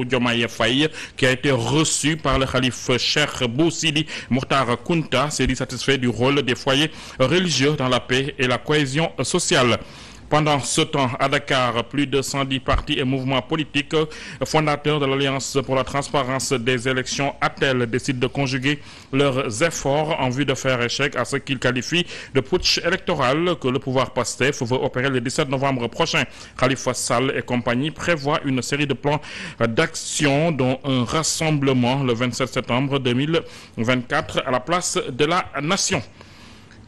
Diomaye Faye, qui a été reçu par le calife Cheikh Bou Sidi Mokhtar Kounta, s'est dit satisfait du rôle des foyers religieux dans la paix et la cohésion sociale. Pendant ce temps, à Dakar, plus de 110 partis et mouvements politiques fondateurs de l'Alliance pour la transparence des élections ATEL décident de conjuguer leurs efforts en vue de faire échec à ce qu'ils qualifient de putsch électoral que le pouvoir PASTEF veut opérer le 17 novembre prochain. Khalifa Sall et compagnie prévoient une série de plans d'action, dont un rassemblement le 27 septembre 2024 à la place de la Nation.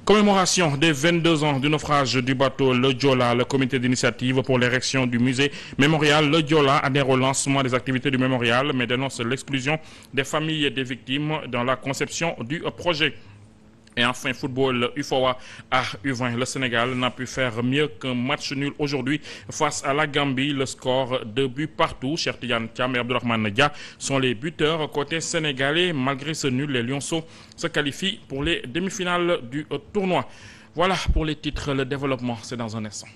Commémoration des 22 ans du naufrage du bateau Le Joola. Le comité d'initiative pour l'érection du musée mémorial Le Joola adhère au lancement des activités du mémorial, mais dénonce l'exclusion des familles des victimes dans la conception du projet. Et enfin, football, UFOA à U20. Le Sénégal n'a pu faire mieux qu'un match nul aujourd'hui face à la Gambie. Le score 2 buts partout. Cheikh Tidiane Thiam et Abdourahmane Dia sont les buteurs côté sénégalais. Malgré ce nul, les Lionceaux se qualifient pour les demi-finales du tournoi. Voilà pour les titres. Le développement, c'est dans un instant.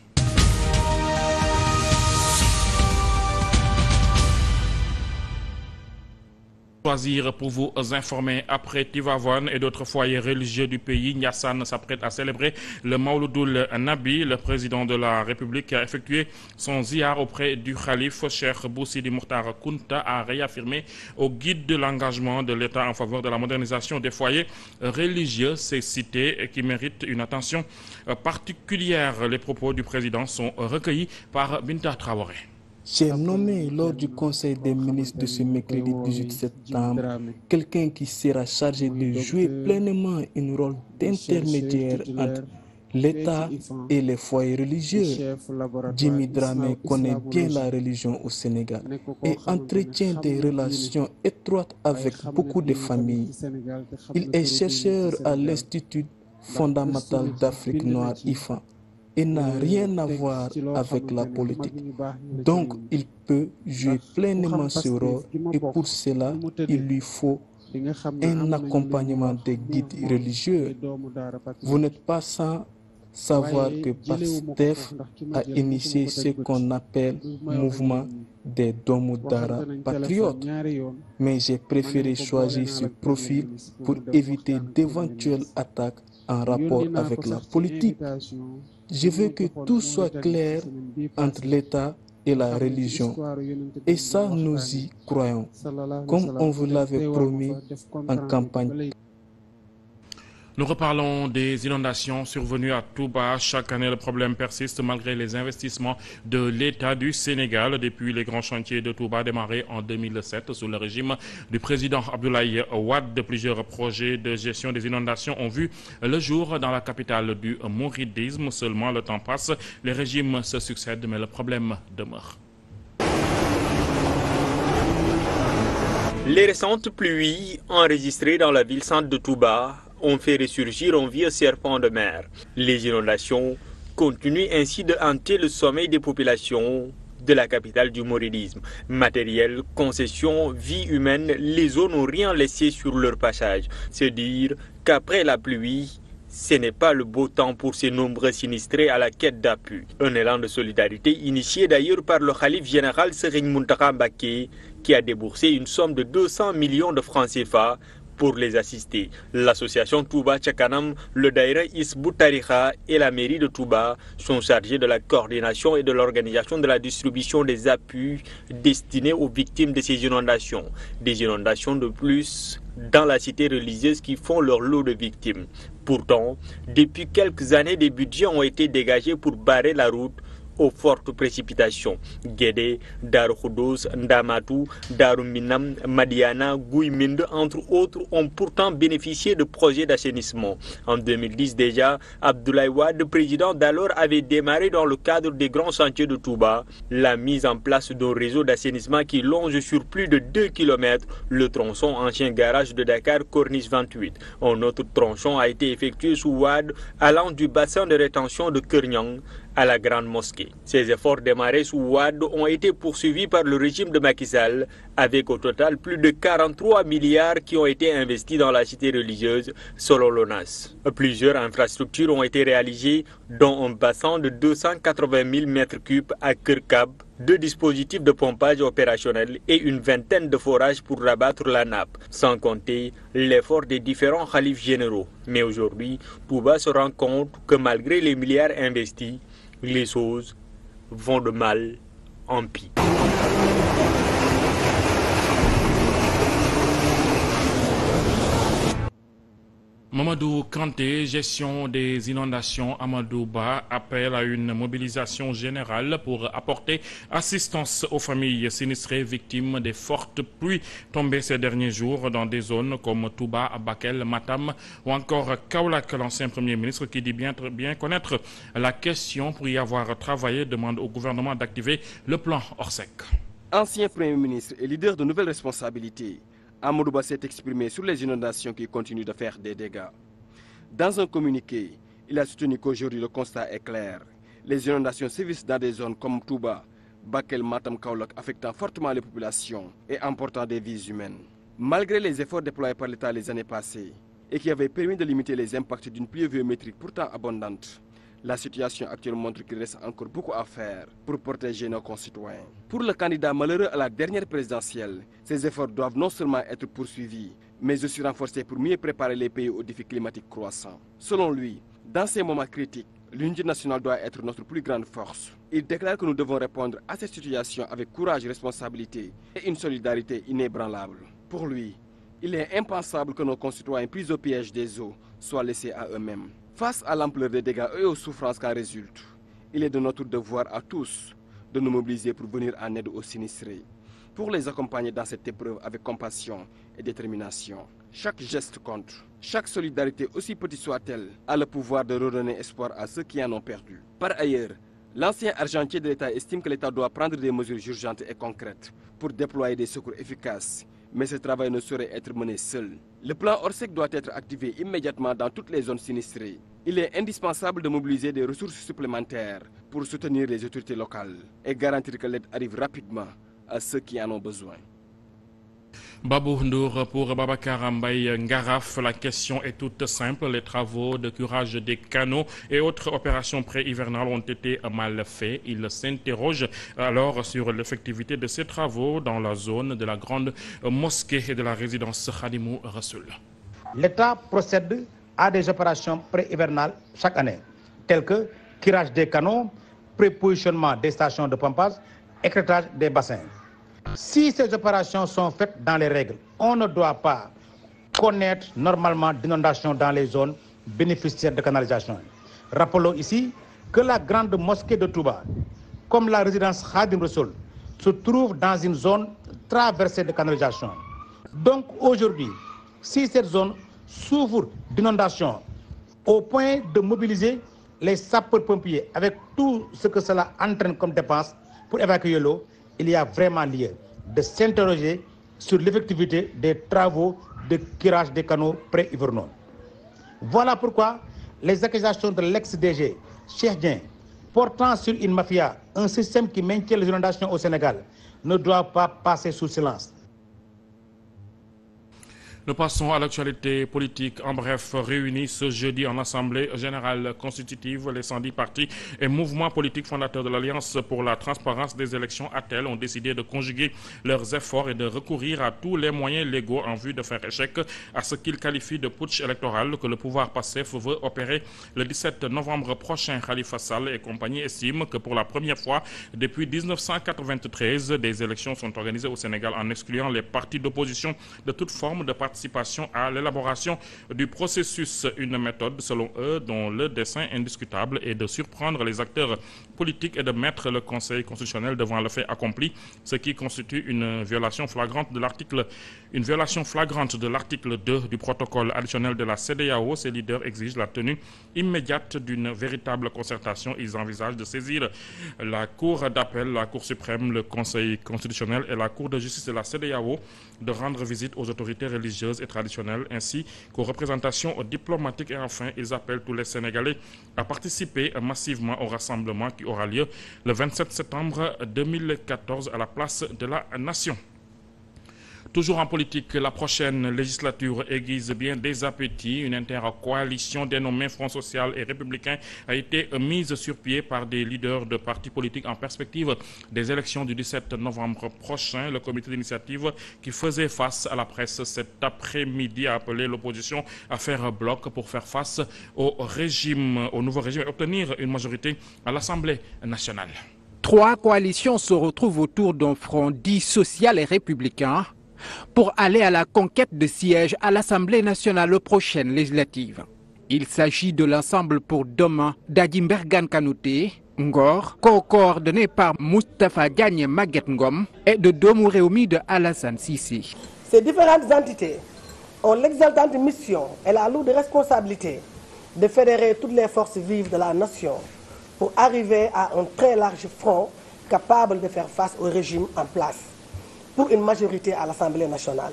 Choisir pour vous informer. Après Tivaouane et d'autres foyers religieux du pays, Niassane s'apprête à célébrer le Mawloudoul Nabi. Le président de la République a effectué son ziyar auprès du calife Cheikh Bou Sidi Mokhtar Kounta, a réaffirmé au guide de l'engagement de l'État en faveur de la modernisation des foyers religieux. Ces cités qui méritent une attention particulière. Les propos du président sont recueillis par Binta Traoré. J'ai nommé lors du Conseil des ministres de ce mercredi 18 septembre quelqu'un qui sera chargé de jouer pleinement un rôle d'intermédiaire entre l'État et les foyers religieux. Jimmy Dramé connaît bien la religion au Sénégal et entretient des relations étroites avec beaucoup de familles. Il est chercheur à l'Institut fondamental d'Afrique noire IFA. Il n'a rien à voir avec la politique. Donc, il peut jouer pleinement ce rôle et pour cela, il lui faut un accompagnement des guides religieux. Vous n'êtes pas sans savoir que PASTEF a initié ce qu'on appelle mouvement des Domodara patriotes. Mais j'ai préféré choisir ce profil pour éviter d'éventuelles attaques en rapport avec la politique. Je veux que tout soit clair entre l'État et la religion. Et ça, nous y croyons, comme on vous l'avait promis en campagne. Nous reparlons des inondations survenues à Touba. Chaque année, le problème persiste malgré les investissements de l'État du Sénégal. Depuis les grands chantiers de Touba démarrés en 2007 sous le régime du président Abdoulaye Wade, plusieurs projets de gestion des inondations ont vu le jour dans la capitale du mouridisme. Seulement, le temps passe, les régimes se succèdent, mais le problème demeure. Les récentes pluies enregistrées dans la ville-centre de Touba ont fait ressurgir un vieux serpent de mer. Les inondations continuent ainsi de hanter le sommeil des populations de la capitale du mouridisme. Matériel, concessions, vie humaine, les eaux n'ont rien laissé sur leur passage. C'est dire qu'après la pluie, ce n'est pas le beau temps pour ces nombreux sinistrés à la quête d'appui. Un élan de solidarité initié d'ailleurs par le khalife général Serigne Mountakha Mbacké, qui a déboursé une somme de 200 millions de francs CFA pour les assister. L'association Touba Tchakanam, le Daïra Hizbut Tarikha et la mairie de Touba sont chargés de la coordination et de l'organisation de la distribution des appuis destinés aux victimes de ces inondations. Des inondations de plus dans la cité religieuse qui font leur lot de victimes. Pourtant, depuis quelques années, des budgets ont été dégagés pour barrer la route aux fortes précipitations. Guédé, Darou Khoudoss, Ndamatou, Darou Minam, Madiana, Gouyminde, entre autres, ont pourtant bénéficié de projets d'assainissement. En 2010 déjà, Abdoulaye Wade, président d'alors, avait démarré dans le cadre des grands chantiers de Touba la mise en place d'un réseau d'assainissement qui longe sur plus de 2 km le tronçon ancien garage de Dakar Corniche 28. Un autre tronçon a été effectué sous Wade allant du bassin de rétention de Kerniang à la grande mosquée. Ces efforts démarrés sous Wade ont été poursuivis par le régime de Macky Sall, avec au total plus de 43 milliards qui ont été investis dans la cité religieuse selon l'ONAS. Plusieurs infrastructures ont été réalisées, dont un bassin de 280 000 m3 à Kirkab, 2 dispositifs de pompage opérationnels et une vingtaine de forages pour rabattre la nappe, sans compter l'effort des différents khalifes généraux. Mais aujourd'hui, Touba se rend compte que malgré les milliards investis, les choses vont de mal en pis. Mamadou Kanté, gestion des inondations. Amadou Ba appelle à une mobilisation générale pour apporter assistance aux familles sinistrées victimes des fortes pluies tombées ces derniers jours dans des zones comme Touba, Bakel, Matam ou encore Kaolack. L'ancien Premier ministre qui dit bien connaître la question pour y avoir travaillé demande au gouvernement d'activer le plan Orsec. Ancien Premier ministre et leader de nouvelles responsabilités, Amadou Ba s'est exprimé sur les inondations qui continuent de faire des dégâts. Dans un communiqué, il a soutenu qu'aujourd'hui le constat est clair. Les inondations sévissent dans des zones comme Touba, Bakel, Matam, Kaolack, affectant fortement les populations et emportant des vies humaines. Malgré les efforts déployés par l'État les années passées et qui avaient permis de limiter les impacts d'une pluviométrie pourtant abondante, la situation actuelle montre qu'il reste encore beaucoup à faire pour protéger nos concitoyens. Pour le candidat malheureux à la dernière présidentielle, ces efforts doivent non seulement être poursuivis, mais aussi renforcés pour mieux préparer les pays aux défis climatiques croissants. Selon lui, dans ces moments critiques, l'unité nationale doit être notre plus grande force. Il déclare que nous devons répondre à cette situation avec courage, responsabilité et une solidarité inébranlable. Pour lui, il est impensable que nos concitoyens pris au piège des eaux soient laissés à eux-mêmes. Face à l'ampleur des dégâts et aux souffrances qu'en résultent, il est de notre devoir à tous de nous mobiliser pour venir en aide aux sinistrés, pour les accompagner dans cette épreuve avec compassion et détermination. Chaque geste compte, chaque solidarité, aussi petite soit-elle, a le pouvoir de redonner espoir à ceux qui en ont perdu. Par ailleurs, l'ancien argentier de l'État estime que l'État doit prendre des mesures urgentes et concrètes pour déployer des secours efficaces. Mais ce travail ne saurait être mené seul. Le plan Orsec doit être activé immédiatement dans toutes les zones sinistrées. Il est indispensable de mobiliser des ressources supplémentaires pour soutenir les autorités locales et garantir que l'aide arrive rapidement à ceux qui en ont besoin. Babou Ndour pour Babacar Mbaye Ngaraf. La question est toute simple. Les travaux de curage des canaux et autres opérations pré-hivernales ont été mal faits. Il s'interroge alors sur l'effectivité de ces travaux dans la zone de la grande mosquée et de la résidence Khadimou Rassoul. L'État procède à des opérations pré-hivernales chaque année, telles que curage des canaux, prépositionnement des stations de pompage, écrêtage des bassins. Si ces opérations sont faites dans les règles, on ne doit pas connaître normalement d'inondations dans les zones bénéficiaires de canalisation. Rappelons ici que la grande mosquée de Touba, comme la résidence Khadim Rassoul, se trouve dans une zone traversée de canalisation. Donc aujourd'hui, si cette zone souffre d'inondations au point de mobiliser les sapeurs-pompiers avec tout ce que cela entraîne comme dépense pour évacuer l'eau, il y a vraiment lieu de s'interroger sur l'effectivité des travaux de curage des canaux pré-hivernaux. Voilà pourquoi les accusations de l'ex-DG Cheikh Dieng portant sur une mafia, un système qui maintient les inondations au Sénégal, ne doivent pas passer sous silence. Nous passons à l'actualité politique. En bref, réunis ce jeudi en Assemblée générale constitutive, les 110 partis et mouvements politiques fondateurs de l'Alliance pour la transparence des élections ATEL ont décidé de conjuguer leurs efforts et de recourir à tous les moyens légaux en vue de faire échec à ce qu'ils qualifient de putsch électoral que le pouvoir PASTEF veut opérer le 17 novembre prochain. Khalifa Sall et compagnie estiment que pour la première fois depuis 1993, des élections sont organisées au Sénégal en excluant les partis d'opposition de toute forme de participation à l'élaboration du processus, une méthode selon eux dont le dessein indiscutable est de surprendre les acteurs politiques et de mettre le Conseil constitutionnel devant le fait accompli, ce qui constitue une violation flagrante de l'article 2 du protocole additionnel de la CEDEAO. Ces leaders exigent la tenue immédiate d'une véritable concertation. Ils envisagent de saisir la Cour d'appel, la Cour suprême, le Conseil constitutionnel et la Cour de justice de la CEDEAO, de rendre visite aux autorités religieuses et traditionnelles ainsi qu'aux représentations diplomatiques. Et enfin, ils appellent tous les Sénégalais à participer massivement au rassemblement qui aura lieu le 27 septembre 2014 à la place de la Nation. Toujours en politique, la prochaine législature aiguise bien des appétits. Une intercoalition dénommée Front Social et Républicain a été mise sur pied par des leaders de partis politiques en perspective des élections du 17 novembre prochain. Le comité d'initiative qui faisait face à la presse cet après-midi a appelé l'opposition à faire bloc pour faire face au nouveau régime et obtenir une majorité à l'Assemblée nationale. 3 coalitions se retrouvent autour d'un front dit social et républicain pour aller à la conquête de sièges à l'Assemblée nationale prochaine législative. Il s'agit de l'ensemble pour demain d'Adjimbergan Kanouté, Ngor, co-coordonné par Moustapha Diagne Maguette Ngom et de Domou Réumi de Alassane Sissé. Ces différentes entités ont l'exaltante mission et la lourde responsabilité de fédérer toutes les forces vives de la nation pour arriver à un très large front capable de faire face au régime en place pour une majorité à l'Assemblée nationale.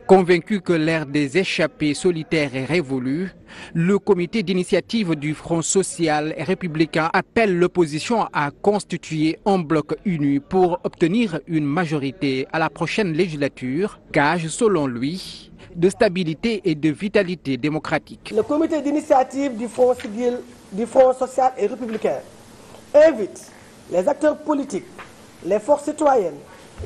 Convaincu que l'ère des échappés solitaires est révolue, le comité d'initiative du Front social et républicain appelle l'opposition à constituer un bloc uni pour obtenir une majorité à la prochaine législature, gage selon lui de stabilité et de vitalité démocratique. Le comité d'initiative du Front social et républicain invite les acteurs politiques, les forces citoyennes,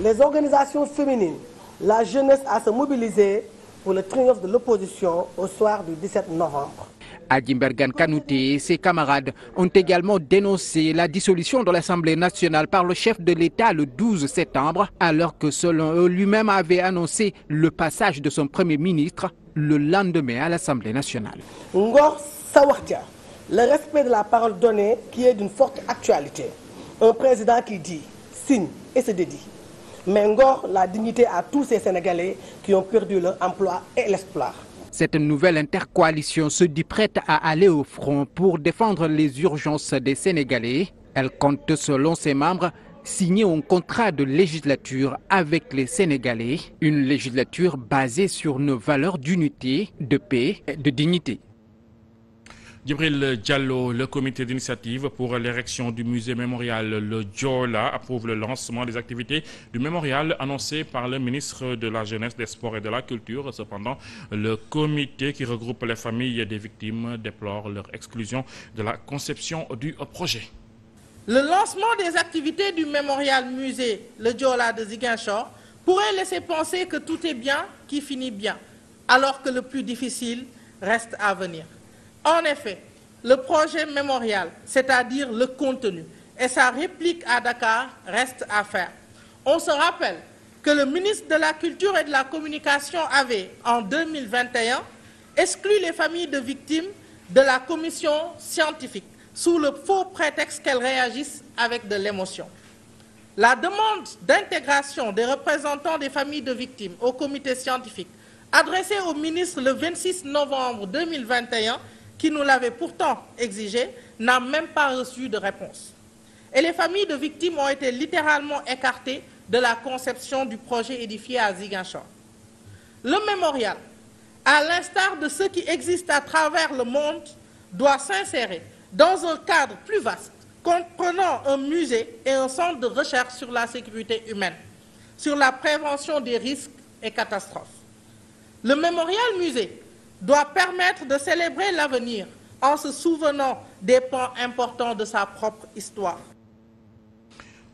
les organisations féminines, la jeunesse à se mobiliser pour le triomphe de l'opposition au soir du 17 novembre. Adjimbergan Kanouté et ses camarades ont également dénoncé la dissolution de l'Assemblée nationale par le chef de l'État le 12 septembre, alors que selon eux, lui-même avait annoncé le passage de son Premier ministre le lendemain à l'Assemblée nationale. Ngor Sawardia, le respect de la parole donnée qui est d'une forte actualité. Un président qui dit, signe et se dédie. Mais Ngor, la dignité à tous ces Sénégalais qui ont perdu leur emploi et l'espoir. Cette nouvelle intercoalition se dit prête à aller au front pour défendre les urgences des Sénégalais. Elle compte, selon ses membres, signer un contrat de législature avec les Sénégalais. Une législature basée sur nos valeurs d'unité, de paix et de dignité. Djibril Diallo, le comité d'initiative pour l'érection du musée mémorial Le Diola approuve le lancement des activités du mémorial annoncé par le ministre de la Jeunesse, des Sports et de la Culture. Cependant, le comité qui regroupe les familles des victimes déplore leur exclusion de la conception du projet. Le lancement des activités du mémorial musée Le Diola de Ziguinchor pourrait laisser penser que tout est bien qui finit bien, alors que le plus difficile reste à venir. En effet, le projet mémorial, c'est-à-dire le contenu, et sa réplique à Dakar reste à faire. On se rappelle que le ministre de la Culture et de la Communication avait, en 2021, exclu les familles de victimes de la commission scientifique, sous le faux prétexte qu'elles réagissent avec de l'émotion. La demande d'intégration des représentants des familles de victimes au comité scientifique, adressée au ministre le 26 novembre 2021, qui nous l'avait pourtant exigé, n'a même pas reçu de réponse. Et les familles de victimes ont été littéralement écartées de la conception du projet édifié à Ziguinchor. Le mémorial, à l'instar de ceux qui existent à travers le monde, doit s'insérer dans un cadre plus vaste, comprenant un musée et un centre de recherche sur la sécurité humaine, sur la prévention des risques et catastrophes. Le mémorial-musée doit permettre de célébrer l'avenir en se souvenant des pans importants de sa propre histoire.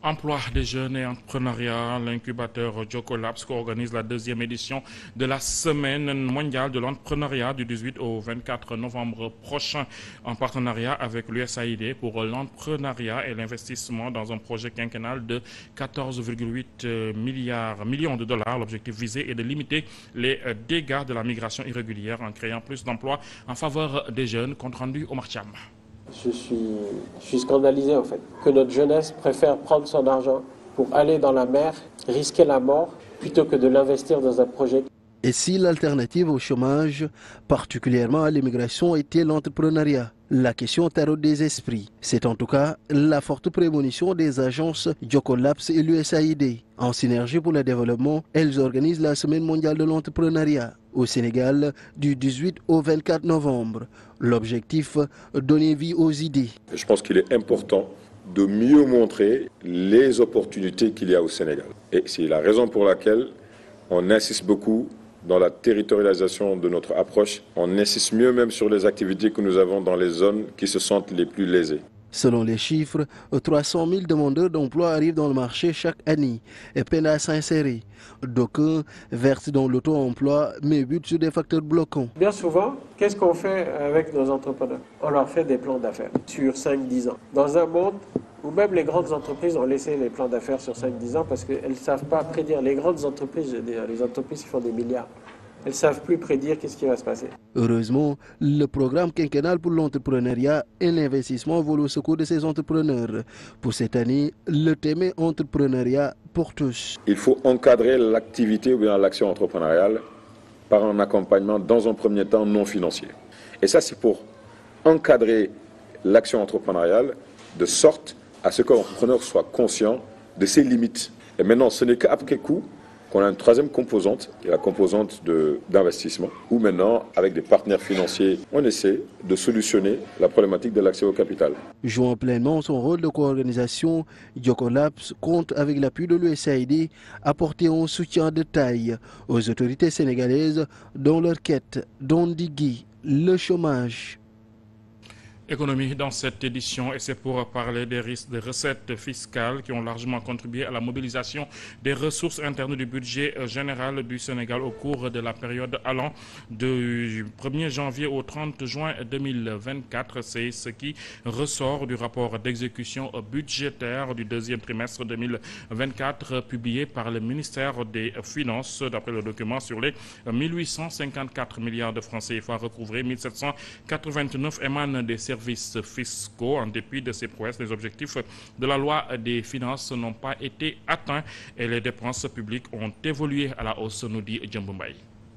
Emploi des jeunes et entrepreneuriat, l'incubateur Jocolabs organise la 2e édition de la Semaine mondiale de l'entrepreneuriat du 18 au 24 novembre prochain en partenariat avec l'USAID pour l'entrepreneuriat et l'investissement dans un projet quinquennal de 14,8 millions de dollars. L'objectif visé est de limiter les dégâts de la migration irrégulière en créant plus d'emplois en faveur des jeunes. Compte rendu Omar Cham. Je suis scandalisé en fait, que notre jeunesse préfère prendre son argent pour aller dans la mer, risquer la mort, plutôt que de l'investir dans un projet. Et si l'alternative au chômage, particulièrement à l'immigration, était l'entrepreneuriat? La question taraude des esprits. C'est en tout cas la forte prémonition des agences Jocolabs et l'USAID. En synergie pour le développement, elles organisent la Semaine mondiale de l'entrepreneuriat au Sénégal du 18 au 24 novembre. L'objectif, donner vie aux idées. Je pense qu'il est important de mieux montrer les opportunités qu'il y a au Sénégal. Et c'est la raison pour laquelle On insiste beaucoup dans la territorialisation de notre approche. On insiste mieux même sur les activités que nous avons dans les zones qui se sentent les plus lésées. Selon les chiffres, 300 000 demandeurs d'emploi arrivent dans le marché chaque année et peinent à s'insérer. D'aucuns versent dans l'auto-emploi mais butent sur des facteurs bloquants. Bien souvent, qu'est-ce qu'on fait avec nos entrepreneurs? On leur fait des plans d'affaires sur 5-10 ans. Dans un monde où même les grandes entreprises ont laissé les plans d'affaires sur 5-10 ans parce qu'elles ne savent pas prédire. Les grandes entreprises, je veux dire, les entreprises qui font des milliards, elles ne savent plus prédire qu'est-ce qui va se passer. Heureusement, le programme quinquennal pour l'entrepreneuriat et l'investissement vole au secours de ces entrepreneurs. Pour cette année, le thème est entrepreneuriat pour tous. Il faut encadrer l'activité ou bien l'action entrepreneuriale par un accompagnement dans un premier temps non financier. Et ça, c'est pour encadrer l'action entrepreneuriale de sorte à ce que l'entrepreneur soit conscient de ses limites. Et maintenant, ce n'est qu'après coup qu'on a une troisième composante, qui est la composante d'investissement, où maintenant, avec des partenaires financiers, on essaie de solutionner la problématique de l'accès au capital. Jouant pleinement son rôle de co-organisation, Jocolabs compte, avec l'appui de l'USAID, apporter un soutien de taille aux autorités sénégalaises dans leur quête d'endiguer le chômage. Économie dans cette édition, et c'est pour parler des risques de recettes fiscales qui ont largement contribué à la mobilisation des ressources internes du budget général du Sénégal au cours de la période allant du 1er janvier au 30 juin 2024. C'est ce qui ressort du rapport d'exécution budgétaire du deuxième trimestre 2024 publié par le ministère des Finances. D'après le document, sur les 1854 milliards de francs CFA recouvrés, 1789 émanent des services fiscaux. En dépit de ces prouesses, les objectifs de la loi des finances n'ont pas été atteints et les dépenses publiques ont évolué à la hausse, nous dit Djamboumaï.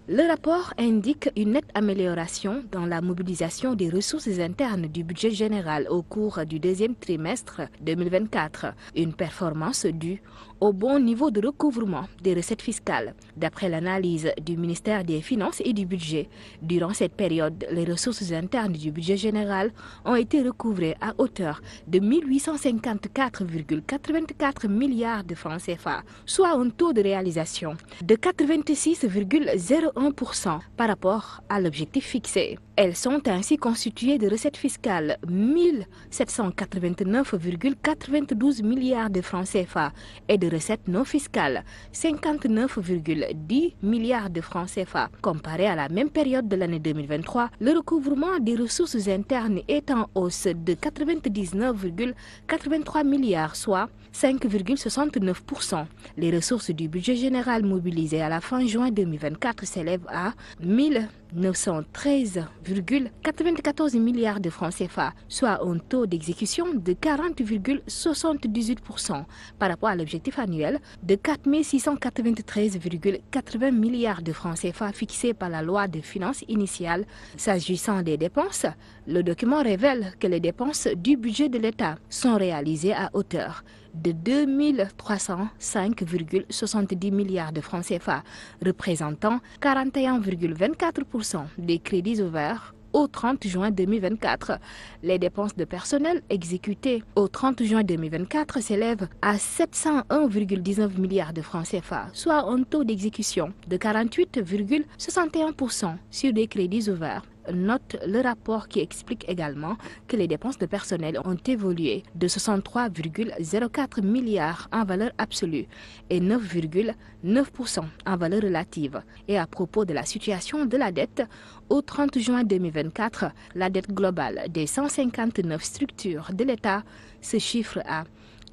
Le rapport indique une nette amélioration dans la mobilisation des ressources internes du budget général au cours du deuxième trimestre 2024, une performance due au bon niveau de recouvrement des recettes fiscales. D'après l'analyse du ministère des Finances et du Budget, durant cette période, les ressources internes du budget général ont été recouvrées à hauteur de 1854,84 milliards de francs CFA, soit un taux de réalisation de 86,01% par rapport à l'objectif fixé. Elles sont ainsi constituées de recettes fiscales 1789,92 milliards de francs CFA et de recettes non fiscales 59,10 milliards de francs CFA. Comparé à la même période de l'année 2023, le recouvrement des ressources internes est en hausse de 99,83 milliards, soit 5,69%. Les ressources du budget général mobilisées à la fin juin 2024 s'élèvent à 1913,94 milliards de francs CFA, soit un taux d'exécution de 40,78% par rapport à l'objectif annuel de 4 693,80 milliards de francs CFA fixé par la loi de finances initiale. S'agissant des dépenses, le document révèle que les dépenses du budget de l'État sont réalisées à hauteur de 2305,70 milliards de francs CFA, représentant 41,24% des crédits ouverts au 30 juin 2024. Les dépenses de personnel exécutées au 30 juin 2024 s'élèvent à 701,19 milliards de francs CFA, soit un taux d'exécution de 48,61% sur des crédits ouverts. Note le rapport qui explique également que les dépenses de personnel ont évolué de 63,04 milliards en valeur absolue et 9,9% en valeur relative. Et à propos de la situation de la dette, au 30 juin 2024, la dette globale des 159 structures de l'État se chiffre à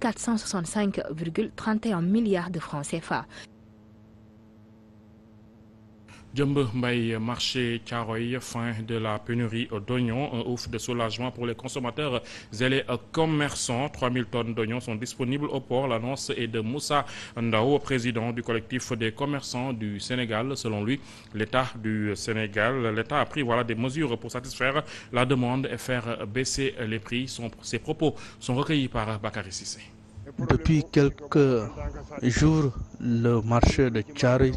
465,31 milliards de francs CFA. Djembe Mbaye, marché Thiaroye, fin de la pénurie d'oignons, un ouf de soulagement pour les consommateurs et les commerçants. 3000 tonnes d'oignons sont disponibles au port. L'annonce est de Moussa Ndao, président du collectif des commerçants du Sénégal. Selon lui, l'État du Sénégal, l'État a pris des mesures pour satisfaire la demande et faire baisser les prix. Ces propos sont recueillis par Bakary Cissé. Depuis quelques jours, le marché de Thiaroye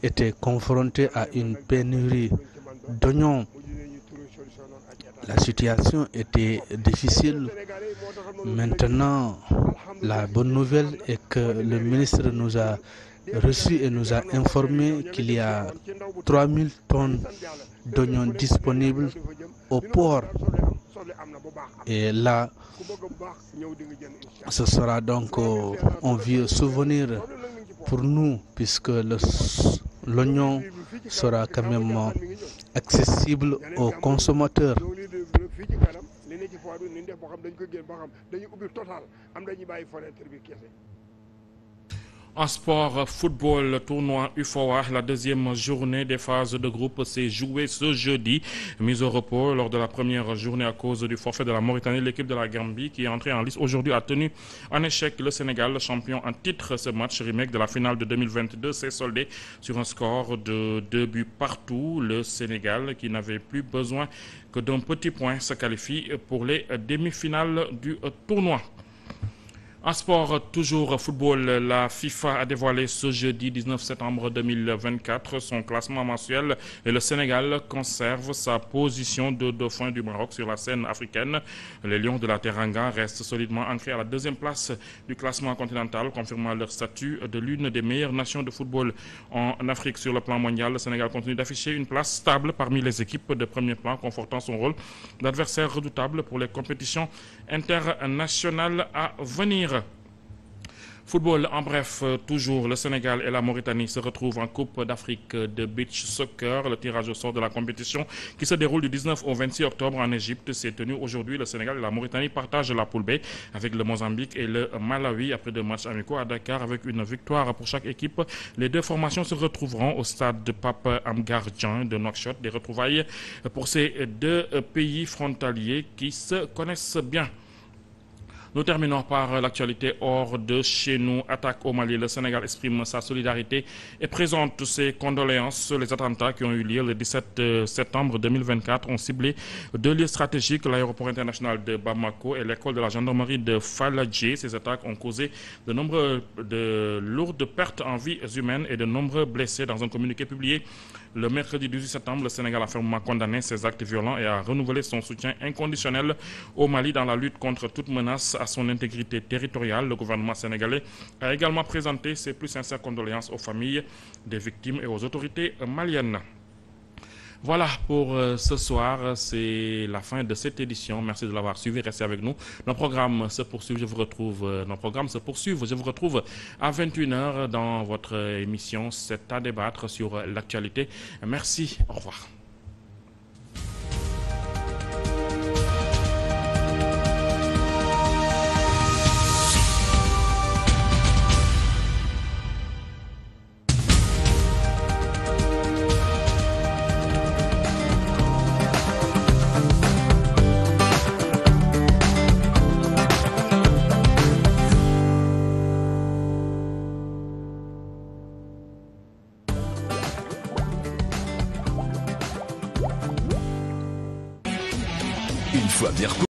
était confronté à une pénurie d'oignons. La situation était difficile. Maintenant, la bonne nouvelle est que le ministre nous a reçu et nous a informé qu'il y a 3000 tonnes d'oignons disponibles au port. Et là, ce sera donc un vieux souvenir pour nous, puisque l'oignon sera quand même accessible aux consommateurs. En sport, football, tournoi UFOA, la deuxième journée des phases de groupe s'est jouée ce jeudi. Mise au repos lors de la première journée à cause du forfait de la Mauritanie, l'équipe de la Gambie qui est entrée en lice aujourd'hui a tenu en échec le Sénégal, champion en titre. Ce match remake de la finale de 2022 s'est soldé sur un score de 2 buts partout. Le Sénégal, qui n'avait plus besoin que d'un petit point, se qualifie pour les demi-finales du tournoi. En sport, toujours football, la FIFA a dévoilé ce jeudi 19 septembre 2024 son classement mensuel et le Sénégal conserve sa position de dauphin du Maroc sur la scène africaine. Les Lions de la Teranga restent solidement ancrés à la deuxième place du classement continental, confirmant leur statut de l'une des meilleures nations de football en Afrique. Sur le plan mondial, le Sénégal continue d'afficher une place stable parmi les équipes de premier plan, confortant son rôle d'adversaire redoutable pour les compétitions internationales à venir. Football, en bref, toujours, le Sénégal et la Mauritanie se retrouvent en Coupe d'Afrique de Beach Soccer. Le tirage au sort de la compétition qui se déroule du 19 au 26 octobre en Égypte s'est tenu aujourd'hui. Le Sénégal et la Mauritanie partagent la poule B avec le Mozambique et le Malawi après 2 matchs amicaux à Dakar avec une victoire pour chaque équipe. Les 2 formations se retrouveront au stade de Pape Amgar Djan de Nouakchott. Des retrouvailles pour ces 2 pays frontaliers qui se connaissent bien. Nous terminons par l'actualité hors de chez nous. Attaque au Mali. Le Sénégal exprime sa solidarité et présente ses condoléances. Les attentats qui ont eu lieu le 17 septembre 2024 ont ciblé 2 lieux stratégiques, l'aéroport international de Bamako et l'école de la gendarmerie de Faladjé. Ces attaques ont causé de lourdes pertes en vies humaines et de nombreux blessés. Dans un communiqué publié le mercredi 18 septembre, le Sénégal a fermement condamné ces actes violents et a renouvelé son soutien inconditionnel au Mali dans la lutte contre toute menace à son intégrité territoriale. Le gouvernement sénégalais a également présenté ses plus sincères condoléances aux familles des victimes et aux autorités maliennes. Voilà pour ce soir, c'est la fin de cette édition. Merci de l'avoir suivi, restez avec nous. Nos programmes se poursuivent, je vous retrouve à 21h dans votre émission C'est à débattre sur l'actualité. Merci, au revoir. Une fois bien